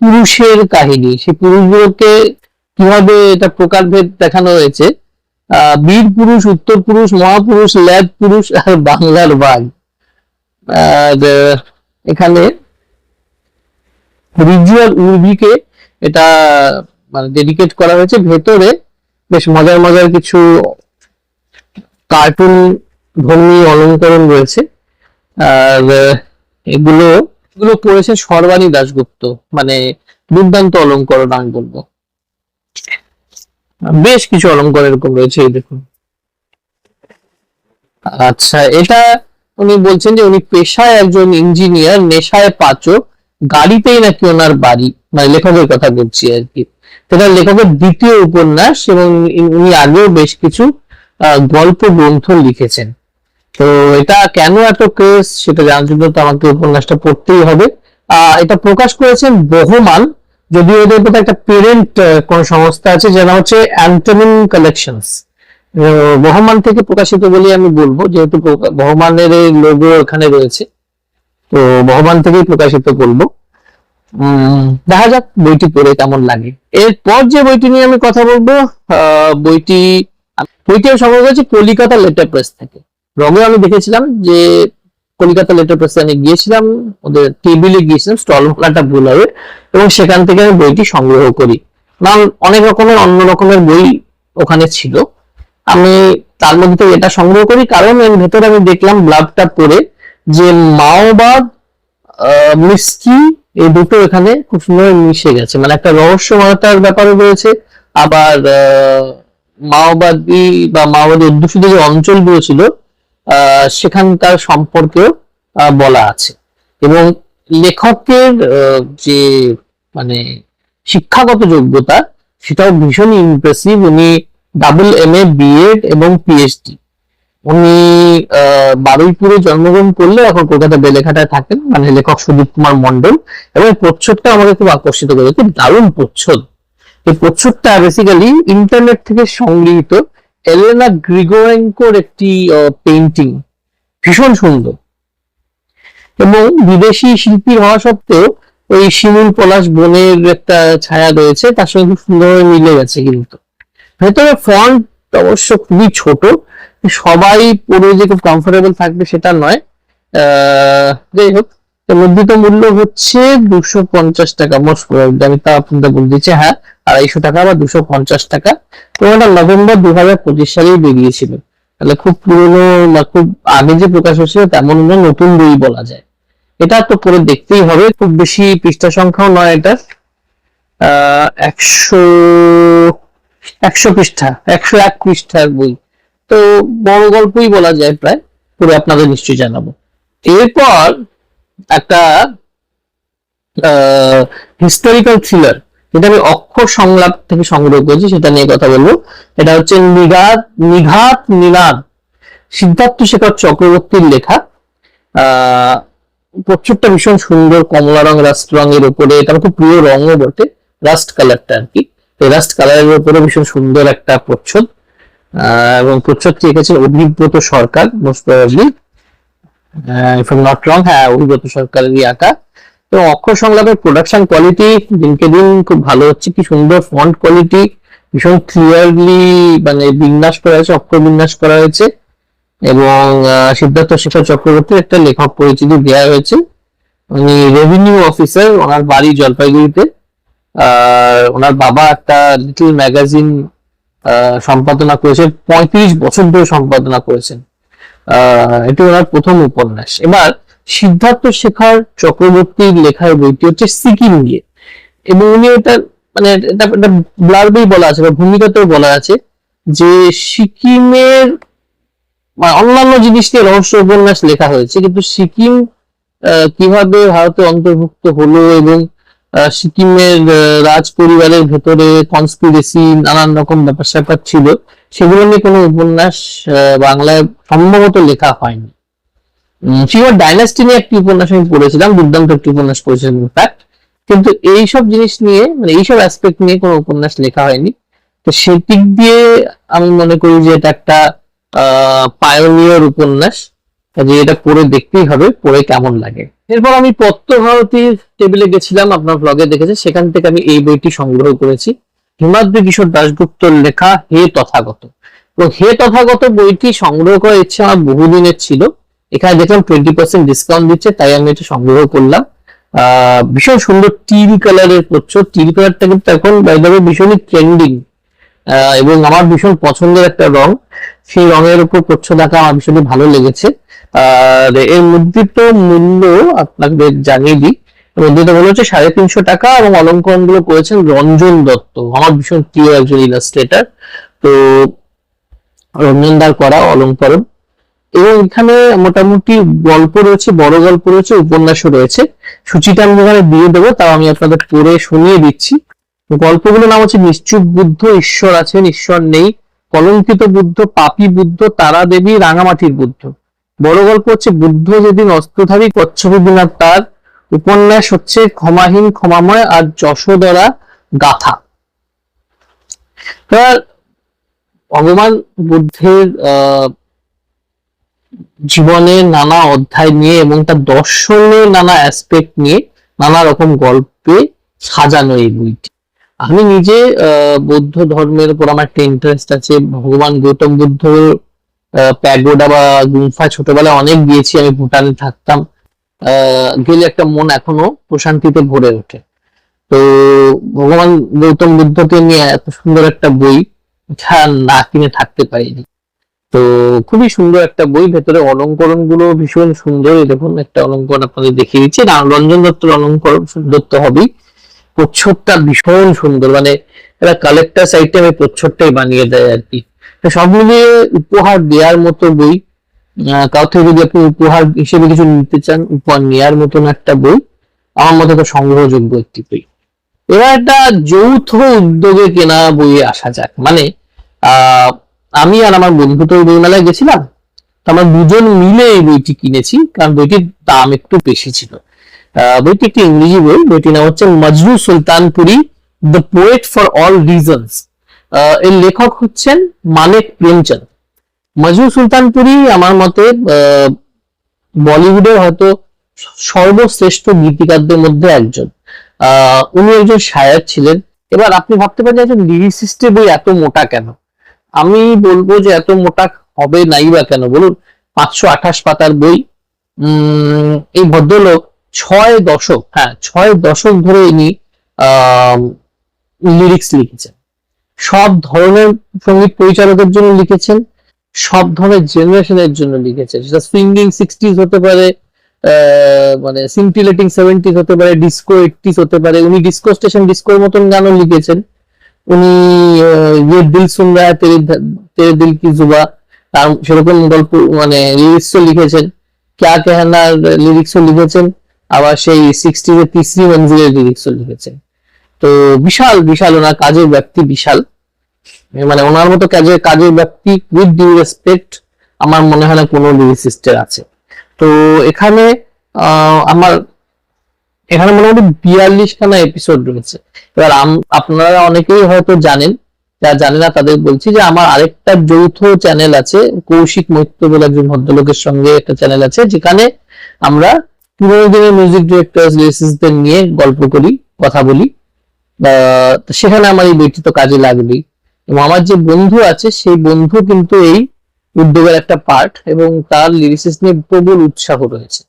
পুরুষের কাহিনী, সেই পুরুষগুলোকে কিভাবে এটা প্রকারভেদ দেখানো হয়েছে, বীর পুরুষ, উত্তর পুরুষ, মহাপুরুষ, ল্যাব পুরুষ আর বাংলার বাঘ। এখানে রিজুয়াল উর্বিকে এটা মানে ডেডিকেট করা হয়েছে। ভেতরে বেশ মজার মজার কিছু কার্টুন ধর্মী অলঙ্করণ রয়েছে, আর এগুলো করেছে সর্বাণী দাশগুপ্ত, মানে দুর্দান্ত অলঙ্করণ আমি বলবো। বেশ কিছু অলঙ্করণ এরকম রয়েছে, এই দেখুন। আচ্ছা, এটা উনি বলছেন যে উনি পেশায় একজন ইঞ্জিনিয়ার, নেশায় পাচক, গাড়িতেই নাকি ওনার বাড়ি, মানে লেখকের কথা বলছি আর কি। এটা লেখকের দ্বিতীয় উপন্যাস, এবং উনি আগেও বেশ কিছু গল্প গ্রন্থ লিখেছেন। তো এটা কেন এত ক্রেজ সেটা জানার জন্য তো আমাকে উপন্যাসটা পড়তেই হবে। এটা প্রকাশ করেছেন বহমান, যদিও এদের মধ্যে একটা পেরেন্ট কোন সংস্থা আছে, যার নাম হচ্ছে অ্যান্টনিম কালেকশনস। বহমান থেকে প্রকাশিত বলে আমি বলবো, যেহেতু বহমানের লোগো এখানে রয়েছে, তো বহমান থেকেই প্রকাশিত বলবো। দেখা যাক বইটি পড়ে কেমন লাগে। এরপর যে বইটি নিয়ে আমি কথা বলবো, বইটি আমি সংগ্রহ করেছি কলিকাতা লেটার প্রেস থেকে। রঙে আমি দেখেছিলাম যে কলিকাতা লেটার প্রেসে আমি গিয়েছিলাম, ওদের টেবিলে গিয়েছিলাম, স্টল খোলাটা ভুল হবে, এবং সেখান থেকে আমি বইটি সংগ্রহ করি। কারণ অনেক রকমের অন্য রকমের বই ওখানে ছিল, আমি তার মধ্যে থেকে এটা সংগ্রহ করি, কারণ এর ভেতরে আমি দেখলাম ব্লাবটা পড়ে যে মাওবাদ মিষ্টি এই দুটো এখানে খুব সুন্দর মিশে গেছে, মানে একটা রহস্যময়তার ব্যাপারও রয়েছে, আবার মাওবাদী বা মাওবাদী অধ্যুষিত যে অঞ্চলগুলো ছিল সেখানকার সম্পর্কেও বলা আছে। এবং লেখকের যে মানে শিক্ষাগত যোগ্যতা সেটাও ভীষণ ইমপ্রেসিভ। উনি ডাবল MA BEd এবং PhD। উনি বারুইপুরে জন্মগ্রহণ করলে এখন কলকাতা বেলেঘাটায় থাকেন, মানে লেখক সুদীপ কুমার মন্ডল। এবং প্রচ্ছদটা আমাকে খুব আকর্ষিত করেছে, দারুণ প্রচ্ছদ। এই প্রচ্ছদটা বেসিক্যালি ইন্টারনেট থেকে সংগৃহীত এলেনা গ্রিগোরেঙ্কোর একটি পেইন্টিং, ভীষণ সুন্দর। এবং বিদেশি শিল্পী হওয়া সত্ত্বেও ওই শিমুল পলাশ বনের একটা ছায়া রয়েছে, তার সঙ্গে খুব সুন্দরভাবে মিলে গেছে। কিন্তু ভেতরে ফন্ট অবশ্য খুবই ছোট, সবাই পড়ে যে খুব কমফোর্টেবল থাকবে সেটা নয়। যাই হোক, মুদ্রিত মূল্য হচ্ছে 250 টাকা মোস্ট প্রবাবলি, আমি তা আপনাদের বলে দিচ্ছি। হ্যাঁ, 250 টাকা বা 250 টাকা। তো এটা নভেম্বর 2025 সালেই বেরিয়েছিল, তাহলে খুব পুরনো বা খুব আগে যে প্রকাশ হয়েছিল তেমন নতুন বই বলা যায়। এটা তো পরে দেখতেই হবে। খুব বেশি পৃষ্ঠা সংখ্যাও নয় এটা, 100 পৃষ্ঠা, 101 পৃষ্ঠার বই। তো বড় গল্পই বলা যায় প্রায়, পরে আপনাদের নিশ্চয়ই জানাবো। এরপর একটা হিস্টোরিক্যাল থ্রিলার, যেটা আমি অক্ষর সংলাপ থেকে সংগ্রহ করেছি, সেটা নিয়ে কথা বলবো। এটা হচ্ছে নিঘাত নীলাদ, সিদ্ধার্থ শেখর চক্রবর্তীর লেখা। প্রচ্ছদটা ভীষণ সুন্দর, কমলা রং রাস্ট রঙের উপরে, এটা খুব প্রিয় রঙও বটে, রাস্ট কালারটা আর কি। এই রাস্ট কালারের উপরে ভীষণ সুন্দর একটা প্রচ্ছদ, এবং প্রচ্ছদটি এঁকেছেন Abhibrata Sarkar, most probably, if I am not wrong. হ্যাঁ, অভিব্রত সরকারেরই আঁকা। এবং অক্ষর সংলাপের প্রোডাকশন কোয়ালিটি দিনকে দিন খুব ভালো হচ্ছে, কি সুন্দর ফন্ট কোয়ালিটি, ভীষণ ক্লিয়ারলি মানে বিন্যাস করা হয়েছে, অক্ষর বিন্যাস করা হয়েছে। এবং সিদ্ধার্থ শেখর চক্রবর্তীর একটা লেখক পরিচিতি দেওয়া হয়েছে। উনি রেভিনিউ অফিসার, ওনার বাড়ি জলপাইগুড়িতে। ওনার বাবা একটা লিটল ম্যাগাজিন সম্পাদনা করেছেন, 35 বছর ধরে সম্পাদনা করেছেন। এটি ওনার প্রথম উপন্যাস। এবার সিদ্ধার্থ শেখর চক্রবর্তীর লেখার বইটি হচ্ছে সিকিম নিয়ে, এবং উনি এটা মানে এটা ব্লার্বেই বলা আছে বা ভূমিকাতেও বলা আছে যে সিকিমের অন্যান্য জিনিস নিয়ে রহস্য উপন্যাস লেখা হয়েছে, কিন্তু সিকিম কিভাবে ভারতে অন্তর্ভুক্ত হলো এবং সিকিমের রাজ পরিবারের ভেতরে কনস্পিরেসি নানান রকম ব্যাপার স্যাপার ছিল, সেগুলো নিয়ে কোনো উপন্যাস বাংলায় সম্ভবত লেখা হয়নি। সিকিমের ডাইনাস্টি নিয়ে একটি উপন্যাস আমি পড়েছিলাম, দুর্দান্ত একটি উপন্যাস পড়েছিলাম ইনফ্যাক্ট, কিন্তু এইসব জিনিস নিয়ে মানে এইসব অ্যাসপেক্ট নিয়ে কোনো উপন্যাস লেখা হয়নি। তো সেদিক দিয়ে আমি মনে করি যে এটা একটা পায়োনিয়র উপন্যাস, যে এটা পড়ে দেখতেই হবে, পড়ে কেমন লাগে। এরপর আমি পত্রভারতীর টেবিলে গেছিলাম, আপনার ব্লগে দেখেছে, সেখান থেকে আমি এই বইটি সংগ্রহ করেছি, হিমাদ্রি কিশোর দাশগুপ্তর লেখা হে তথাগত। এবং হে তথাগত বইটি সংগ্রহ করার ইচ্ছা আমার বহুদিনের ছিল, এখানে দেখলাম 20% ডিসকাউন্ট দিচ্ছে, তাই আমি এটা সংগ্রহ করলাম। ভীষণ সুন্দর টিল কালারের প্রচ্ছদ, টিল কালারটা কিন্তু এখন ভীষণই ট্রেন্ডিং, এবং আমার ভীষণ পছন্দের একটা রং, সেই রঙের উপর প্রচ্ছদ আঁকা আমার ভীষণই ভালো লেগেছে। আর এর মুদ্রিত মূল্য আপনাদের জানিয়ে দিই, মুদ্রিত মূল্য হচ্ছে 350 টাকা, এবং অলঙ্করণ গুলো করেছেন রঞ্জন দত্ত, আমার ভীষণ প্রিয় একজন ইলাস্ট্রেটর। তো রঞ্জন দার করা অলঙ্করণ। এবং এখানে মোটামুটি গল্প রয়েছে, বড় গল্প রয়েছে, উপন্যাসও রয়েছে। সূচিটা আমি এখানে দিয়ে দেবো, তাও আমি আপনাদের পড়ে শুনিয়ে দিচ্ছি। গল্পগুলোর নাম হচ্ছে নিশ্চুপ বুদ্ধ, ঈশ্বর আছেন ঈশ্বর নেই, কলঙ্কিত বুদ্ধ, পাপী বুদ্ধ, তারা দেবী, রাঙামাটির বুদ্ধ। বড় গল্প হচ্ছে বুদ্ধ যেদিন অস্ত্রধারী, কচ্ছপে বিনা তার। উপন্যাস হচ্ছে ক্ষমাহীন, ক্ষমাময় আর যশোদরা গাথা। ভগবান বুদ্ধের জীবনের নানা অধ্যায় নিয়ে এবং তার দর্শনের নানা অ্যাসপেক্ট নিয়ে নানা রকম গল্প রূপে সাজানো এই বইটি। আমি নিজে বৌদ্ধ ধর্মের উপর আমার একটা ইন্টারেস্ট আছে। ভগবান গৌতম বুদ্ধ প্যাগোডা বা গুম্ফায় ছোটবেলায় অনেক গিয়েছি, আমি ভুটানে থাকতাম। গেলে একটা মন এখনো প্রশান্তিতে ভরে ওঠে। তো ভগবান গৌতম বুদ্ধকে নিয়ে এত সুন্দর একটা বই যা না কিনে থাকতে পারিনি। তো খুবই সুন্দর একটা বই, ভেতরে অলঙ্করণ গুলো ভীষণ সুন্দর। এই দেখুন একটা অলঙ্করণ আপনাদের দেখিয়ে দিচ্ছি, রঞ্জন দত্তর অলঙ্করণ, দত্ত হবেই। প্রচ্ছদটা ভীষণ সুন্দর, মানে একটা কালেক্টার্স আইটেম এই প্রচ্ছদটাই বানিয়ে দেয় আর কি। সব মিলিয়ে উপহার দেওয়ার মতো বই। কাউ থেকে যদি আপনি উপহার হিসেবে কিছু নিতে চান, উপহার নেওয়ার মতন একটা বই, আমার মতে তো সংগ্রহযোগ্য একটি বই। এবার একটা যৌথ উদ্যোগে কেনা বইয়ে আসা যাক। মানে আমি আর আমার বন্ধু তো বই মেলায় গেছিলাম, আমরা দুজন মিলে এই বইটি কিনেছি, কারণ বইটির দাম একটু বেশি ছিল। বইটি একটি ইংরেজি বই, বইটির নাম হচ্ছে Majnu Sultanpuri, the poet for all reasons. এর লেখক হচ্ছেন মালেক প্রেমচন্দ। মজনু সুলতানপুরি আমার মতে বলিউডের হয়তো সর্বশ্রেষ্ঠ গীতিকারদের মধ্যে একজন। উনি একজন শায়ার ছিলেন। এবার আপনি ভাবতে পারেন একজন লিরিসিস্টের বই এত মোটা কেন? আমি বলবো যে এত মোটা হবে নাই বা কেন বলুন। 528 পাতার বই। এই ভদ্রলোক 6 দশক ধরে ইনি লিরিক্স লিখেছেন। সব ধরনের সঙ্গীত পরিচালকের জন্য লিখেছেন, সব ধরনের জেনারেশনের জন্য লিখেছেন। সেটা সুইঙ্গিং 60s হতে পারে, মানে সিন্টিলেটিং 70s হতে পারে, ডিস্কো 80s হতে পারে। উনি ডিস্কো স্টেশন ডিস্কোর মতন গানও লিখেছেন। উনি ইয়ে দিল সুন রা হ্যায় তেরে দিল কি জুবা, তার সেরকম গল্প মানে লিরিক্সও লিখেছেন। ক্যা কেহনা লিরিক্সও লিখেছেন। আবার সেই 60s এর তিসরি মঞ্জিলের লিরিক্সও লিখেছেন। তো বিশাল বিশাল ওনার কাজের ব্যক্তি বিশাল। মানে ওনার মতো কাজের ব্যক্তি উইথ ডিউ রেসপেক্ট আমার মনে হয় না কোনো লিরিসিস্টের আছে। তো এখানে আমার এখানে মোটামুটি 42খানা এপিসোড রয়েছে। এবার আপনারা অনেকেই হয়তো জানেন, যারা জানে না তাদের বলছি যে আমার আরেকটা যৌথ চ্যানেল আছে, কৌশিক মৈত্র বলে একজন ভদ্রলোকের সঙ্গে একটা চ্যানেল আছে, যেখানে আমরা পুরোনো দিনের মিউজিক ডিরেক্টরস লিরিসিস্টদের নিয়ে গল্প করি, কথা বলি। সেখানে আমার এই বইটি তো কাজে লাগবেই। এবং আমার যে বন্ধু আছে সেই বন্ধু কিন্তু এই উদ্যোগের একটা পার্ট, এবং তার লিরিসিস্ট নিয়ে প্রবল উৎসাহ রয়েছে।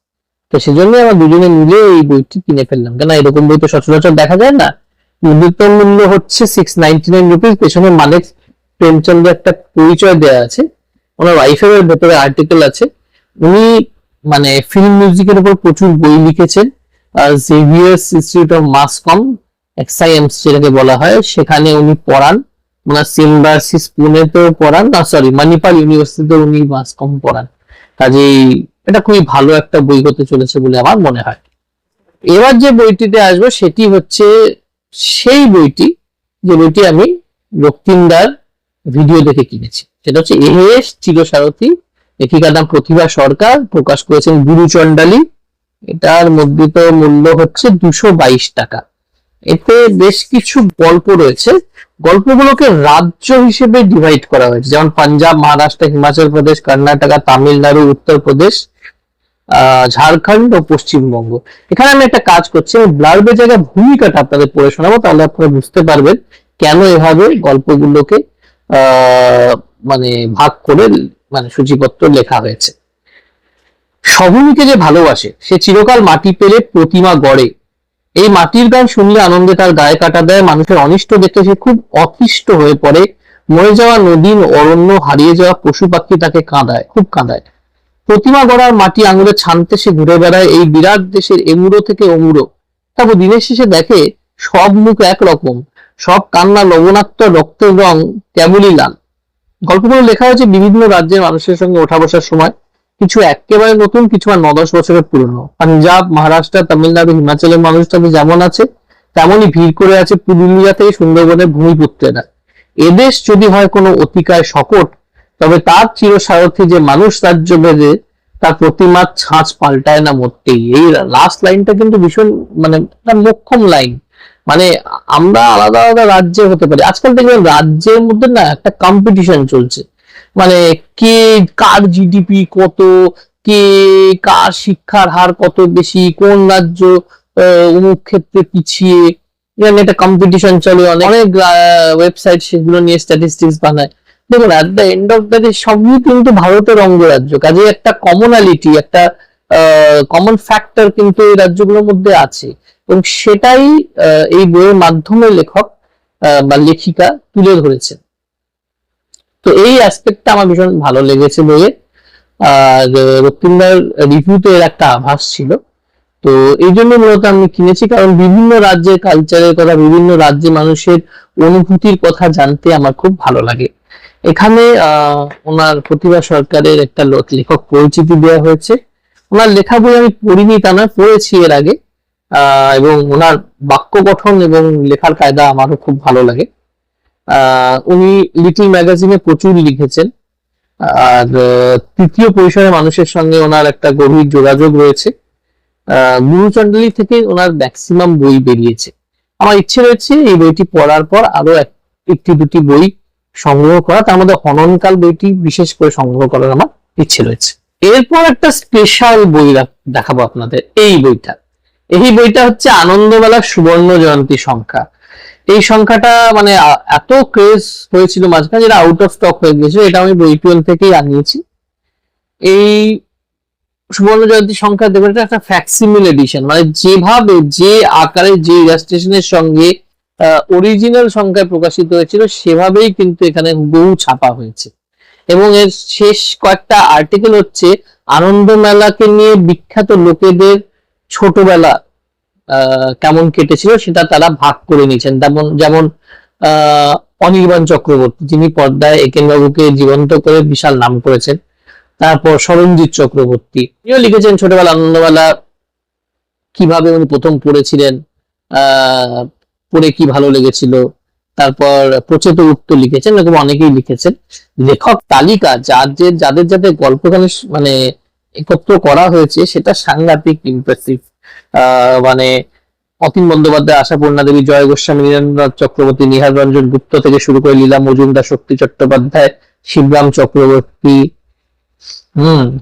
তো সেজন্য আমরা দুজনে মিলে এই বইটি কিনে ফেললাম, কেন এরকম বই তো সচরাচর দেখা যায় না। মুদ্রিত মূল্য হচ্ছে 699 রুপিস। পেছনে মালেক প্রেমচন্দ্র একটা পরিচয় দেওয়া আছে, ওনার ওয়াইফের ভেতরে আর্টিকেল আছে। উনি মানে ফিল্ম মিউজিকের উপর প্রচুর বই লিখেছেন। জেভিয়ার্স ইনস্টিটিউট অফ মাস কম, এক্সআইএমস যেটাকে বলা হয়, সেখানে উনি পড়ান। ওনার সিম্বাসিস পুনেতেও পড়ান, না সরি মণিপাল ইউনিভার্সিটিতে উনি মাস কম পড়ান। কাজেই এটা খুবই ভালো একটা বই হতে চলেছে বলে আমার মনে হয়। এবার যে বইটিতে আসবো সেটি হচ্ছে সেই বইটি, যে বইটি আমি রক্তিমদার ভিডিও দেখে কিনেছি। সেটা হচ্ছে এহেস চিরসারথী, লেখিকার নাম প্রতিভা সরকার, প্রকাশ করেছেন গুরুচণ্ডালী। এটার মুদ্রিত মূল্য হচ্ছে 222 টাকা। এতে বেশ কিছু গল্প রয়েছে। গল্পগুলোকে রাজ্য হিসেবে ডিভাইড করা হয়েছে, যেমন পাঞ্জাব, মহারাষ্ট্র, হিমাচল প্রদেশ, কর্ণাটক, তামিলনাড়ু, উত্তরপ্রদেশ, ঝাড়খণ্ড ও পশ্চিমবঙ্গ। এখানে আমি একটা কাজ করছি, আমি ব্লার্বের জায়গায় ভূমিকাটা আপনাদের পড়ে শোনাবো, তাহলে আপনারা বুঝতে পারবেন কেন এভাবে গল্পগুলোকে মানে ভাগ করে মানে সূচিপত্র লেখা হয়েছে। সভূমিকে যে ভালোবাসে সে চিরকাল মাটি পেলে প্রতিমা গড়ে। এই মাটির গান শুনলে আনন্দে তার গায়ে কাটা দেয়। মানুষের অনিষ্ট দেখে সে খুব অতিষ্ঠ হয়ে পড়ে। মরে যাওয়া নদী, অরণ্য, হারিয়ে যাওয়া পশু পাখি তাকে কাঁদায়, খুব কাঁদায়। প্রতিমা গড়ার মাটি আঙুলে ছানতে সে ঘুরে বেড়ায় এই বিরাট দেশের এমুড়ো থেকে ওমুড়ো। তারপর দিনের শেষে দেখে সব মুখ একরকম, সব কান্না লবণাক্ত, রক্তের রং কেবলই লাল। গল্পগুলো লেখা হয়েছে বিভিন্ন রাজ্যের মানুষের সঙ্গে ওঠা বসার সময়। কিছু একেবারে নতুন, কিছু আর 9-10 বছরের পুরনো। পাঞ্জাব, মহারাষ্ট্র, তামিলনাড়ু, হিমাচলের মানুষটাকে যেমন আছে তেমনই ভিড় করে আছে পুরুলিয়া থেকে সুন্দরবনের ভূমিপুত্রেরা। এদেশ যদি হয় কোনো অতিকায় শকট, তবে তার চিরসারথী যে মানুষ রাজ্য বেঁধে তার প্রতিমার ছাঁচ পাল্টায় না মরতেই। এই লাস্ট লাইনটা কিন্তু ভীষণ মানে একটা মোক্ষম লাইন। মানে আমরা আলাদা আলাদা রাজ্যে হতে পারি, আজকাল দেখবেন রাজ্যের মধ্যে না একটা কম্পিটিশন চলছে। মানে কে কার জিডিপি কত, কে কার শিক্ষার হার কত বেশি, কোন রাজ্য অমুক ক্ষেত্রে পিছিয়ে, এখানে একটা কম্পিটিশন চলে, অনেক অনেক ওয়েবসাইট সেগুলো নিয়ে স্ট্যাটিস্টিক্স বানায়। দেখুন, at the end of the day সবই কিন্তু ভারতের অঙ্গরাজ্য, কাজে একটা কমনালিটি, একটা কমন ফ্যাক্টর কিন্তু এই রাজ্যগুলোর মধ্যে আছে, এবং সেটাই এই বইয়ের মাধ্যমে লেখক বা লেখিকা তুলে ধরেছেন। তো এই অ্যাসপেক্টটা আমার ভীষণ ভালো লেগেছে বইয়ে। আর রক্তিমদার রিভিউতে এর একটা আভাস ছিল, তো এই জন্য মূলত আমি কিনেছি, কারণ বিভিন্ন রাজ্যের কালচারের কথা, বিভিন্ন রাজ্যে মানুষের অনুভূতির কথা জানতে আমার খুব ভালো লাগে। এখানে ওনার প্রতিভা সরকারের একটা লেখক পরিচিতি দেওয়া হয়েছে। ওনার লেখা বই আমি পড়িনি তা নয়, পড়েছি এর আগে, এবং ওনার বাক্য গঠন এবং লেখার কায়দা আমারও খুব ভালো লাগে। উনি লিটল ম্যাগাজিনে প্রচুর লিখেছেন, আর তৃতীয় পরিসরে মানুষের সঙ্গে ওনার একটা গভীর যোগাযোগ রয়েছে। গুরুচণ্ডালী থেকে ওনার ম্যাক্সিমাম বই বেরিয়েছে। আমার ইচ্ছে রয়েছে এই বইটি পড়ার পর আরো একটি দুটি বই সংগ্রহ করা, তার মধ্যে হননকাল বইটি বিশেষ করে সংগ্রহ করার আমার ইচ্ছে রয়েছে। এরপর একটা স্পেশাল বই দেখাবো আপনাদের। এই বইটা হচ্ছে আনন্দমেলার সুবর্ণ জয়ন্তী সংখ্যা। এই সংখ্যাটা মানে এত ক্রেজ হয়েছিল মাঝখানে, যেটা আউট অফ স্টক হয়ে গেছিল। এটা আমি বইপিএল থেকেই আনিয়েছি। এই সুবর্ণ জয়ন্তী সংখ্যা দেখবেন, এটা একটা ফ্যাক্সিমিল এডিশন, মানে যেভাবে যে আকারে যে ইলাস্ট্রেশনের সঙ্গে অরিজিনাল সংখ্যায় প্রকাশিত হয়েছিল সেভাবেই কিন্তু এখানে বহু ছাপা হয়েছে। এবং এর শেষ কয়েকটা আর্টিকেল হচ্ছে আনন্দ মেলাকে নিয়ে বিখ্যাত লোকেদের ছোটবেলা কেমন কেটেছিল সেটা তারা ভাগ করে নিয়েছেন। যেমন অনির্বাণ চক্রবর্তী, যিনি পর্দায় একেন বাবুকে জীবন্ত করে বিশাল নাম করেছেন। তারপর সরঞ্জিৎ চক্রবর্তী, তিনিও লিখেছেন ছোটবেলা আনন্দমেলা কিভাবে উনি প্রথম পড়েছিলেন, পড়ে কি ভালো লেগেছিল। তারপর প্রচেত গুপ্ত লিখেছেন, এরকম অনেকেই লিখেছেন। লেখক তালিকা যাদের যাদের গল্পখানি মানে একত্র করা হয়েছে সেটা সাংঘাতিক ইমপ্রেসিভ। মানে অতীন বন্দ্যোপাধ্যায়, আশাপূর্ণা দেবী, জয় গোস্বামী, নীরেন্দ্রনাথ চক্রবর্তী, নিহার রঞ্জন গুপ্ত থেকে শুরু করে লীলা মজুমদার, শক্তি চট্টোপাধ্যায়, শিবরাম চক্রবর্তী,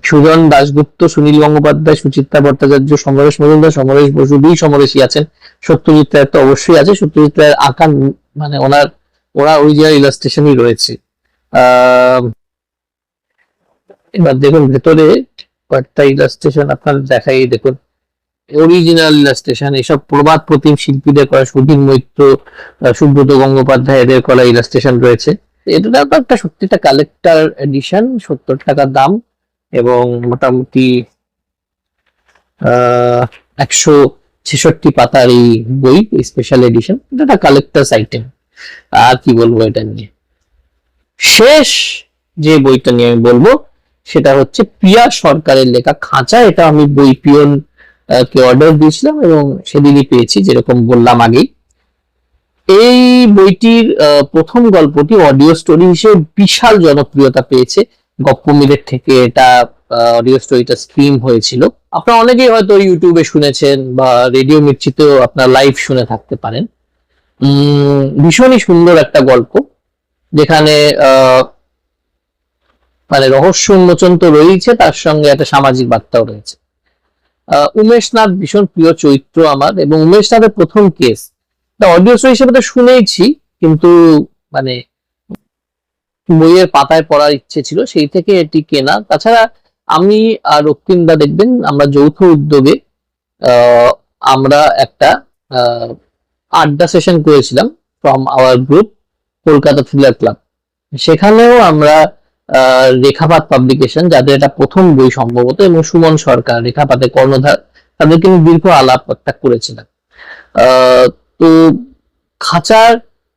সুজন দাশগুপ্ত, সুনীল গঙ্গোপাধ্যায়, সুচিত্রা ভট্টাচার্য, সমরেশ মজুমদার, সমরেশ বসু, দুই সমরেশই আছেন। সত্যজিৎ রায় তো অবশ্যই আছে। সত্যজিৎ রায়ের আঁকা মানে ওরা অরিজিনাল ইলাস্ট্রেশনই রয়েছে। এবার দেখুন ভেতরে কয়েকটা ইলাস্ট্রেশন আপনার দেখাই, দেখুন অরিজিনাল ইলাস্ট্রেশন। এসব প্রবাদ প্রতিম শিল্পীদের করা, সুধীর মৈত্র, সুব্রত গঙ্গোপাধ্যায় এদের করা ইলাস্ট্রেশন রয়েছে। এটা একটা সত্যি একটা কালেক্টর এডিশন, 70 টাকা দাম, এবং মোটামুটি 166 পাতার এই বই, স্পেশাল এডিশন। এটা একটা কালেক্টরস আইটেম। আর কি বলবো এটা নিয়ে। শেষ যে বইটা নিয়ে আমি বলবো সেটা হচ্ছে প্রিয়া সরকারের লেখা খাঁচা। এটা আমি বইপিয়ন কে অর্ডার দিয়েছিলাম এবং সেদিনই পেয়েছি, যেরকম বললাম আগেই। এই বইটির প্রথম গল্পটি অডিও স্টোরি হিসেবে বিশাল জনপ্রিয়তা পেয়েছে। গপ্প মিলের থেকে এটা অডিও স্টোরিটা স্ট্রিম হয়েছিল। আপনারা অনেকেই হয়তো ইউটিউবে শুনেছেন বা রেডিও মির্চিতেও আপনার লাইভ শুনে থাকতে পারেন। ভীষণই সুন্দর একটা গল্প, যেখানে মানে রহস্য উন্মোচন তো রয়েছে, তার সঙ্গে একটা সামাজিক বার্তাও রয়েছে। উমেশ নাথ ভীষণ প্রিয় চরিত্র আমার, এবং উমেশ নাথের প্রথম কেস অডিও স্টোরি হিসেবে তো শুনেইছি, কিন্তু মানে বইয়ের পাতায় পড়ার ইচ্ছে ছিল, সেই থেকে এটি কেনা। তাছাড়া আমি আর রক্তিমদা দেখবেন আমরা যৌথ উদ্যোগে আমরা একটা আড্ডা সেশন করেছিলাম from our group Kolkata thriller club. সেখানেও আমরা রেখাপাত পাবলিকেশন, যাদের এটা প্রথম বই সম্ভবত, এবং সুমন সরকার, রেখাপাতের কর্ণধার, তাদেরকে আমি দীর্ঘ আলাপ একটা করেছিলাম। তো খাঁচার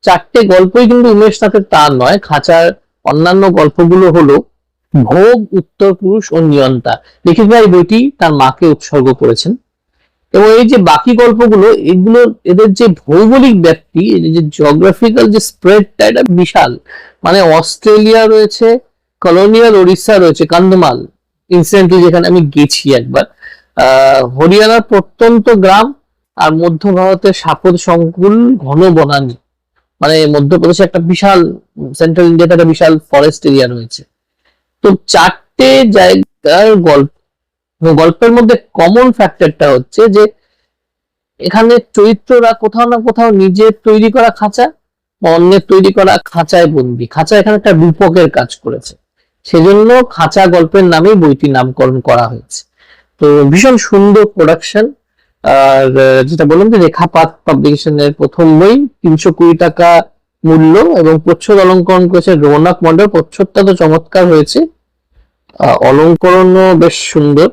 4টে গল্পই কিন্তু উমেশ নাথের তা নয়। খাঁচার অন্যান্য গল্পগুলো হলো ভোগ, উত্তর পুরুষ ও নিয়ন্তা। লেখিকা এই বইটি তার মাকে উৎসর্গ করেছেন। এবং এই যে বাকি গল্পগুলো, এগুলো এদের যে ভৌগোলিক ব্যাপ্তি, যে জিওগ্রাফিক্যাল যে স্প্রেডটা, এটা বিশাল। মানে অস্ট্রেলিয়া রয়েছে, কলোনিয়াল ওড়িশা রয়েছে, কান্ধমাল ইনসিডেন্টলি যেখানে আমি গেছি একবার, হরিয়ানার প্রত্যন্ত গ্রাম, আর মধ্য ভারতের সাপদ সংকুল ঘন বনানী। মানে মধ্যপ্রদেশে একটা বিশাল, সেন্ট্রাল ইন্ডিয়াতে একটা বিশাল ফরেস্ট এরিয়া রয়েছে। তো 4টে জায়গার গল্পের মধ্যে কমন ফ্যাক্টরটা হচ্ছে যে এখানে চরিত্ররা কোথাও না কোথাও নিজের তৈরি করা খাঁচা বা অন্যের তৈরি করা খাঁচায় বন্দি। খাঁচা এখানে একটা রূপকের কাজ করেছে, সেজন্য খাঁচা গল্পের নামেই বইটির নামকরণ করা হয়েছে। তো ভীষণ সুন্দর প্রোডাকশন। আর যেটা বললাম যে রেখাপাত পাবলিকেশনের প্রথম বই, 320 টাকা মূল্য, এবং প্রচ্ছদ অলঙ্করণ করেছে রৌনক মন্ডল। প্রচ্ছদটা তো চমৎকার হয়েছে, অলঙ্করণও বেশ সুন্দর,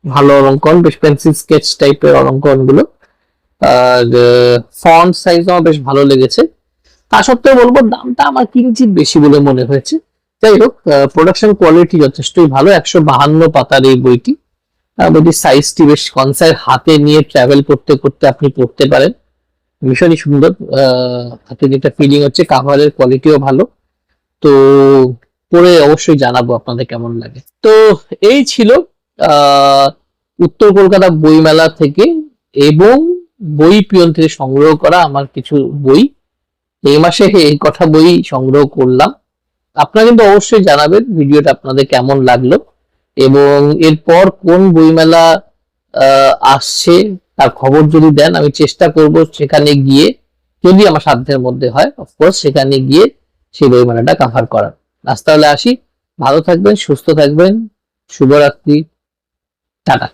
ভালো অলঙ্করণ, বেশ পেন্সিল স্কেচ টাইপের অলঙ্করণ গুলো। আর ফন্ট সাইজ আমার বেশ ভালো লেগেছে। তা সত্ত্বেও বলবো দামটা আমার কিঞ্চিত বেশি বলে মনে হয়েছে। যাই হোক, প্রোডাকশন কোয়ালিটি যথেষ্টই ভালো। 152 পাতার এই বইটি, বইটির সাইজটি বেশ কনসাইজ, হাতে নিয়ে ট্রাভেল করতে করতে আপনি পড়তে পারেন। ভীষণই সুন্দর, হাতে যেটা ফিলিং হচ্ছে, কাভারের কোয়ালিটিও ভালো। তো পড়ে অবশ্যই জানাবো আপনাদের কেমন লাগে। তো এই ছিল উত্তর কলকাতা বইমেলা থেকে এবং বই পিয়ন থেকে সংগ্রহ করা আমার কিছু বই। এই মাসে এই কটা বই সংগ্রহ করলাম। আপনারা কিন্তু অবশ্যই জানাবেন ভিডিওটা আপনাদের কেমন লাগলো, এবং এরপর কোন বইমেলা আসছে তার খবর যদি দেন, আমি চেষ্টা করব সেখানে গিয়ে, যদি আমার সাধ্যের মধ্যে হয় অফকোর্স, সেখানে গিয়ে সেই বইমেলাটা কাভার করার। আজ তাহলে আসি, ভালো থাকবেন, সুস্থ থাকবেন, শুভরাত্রি, টাটা।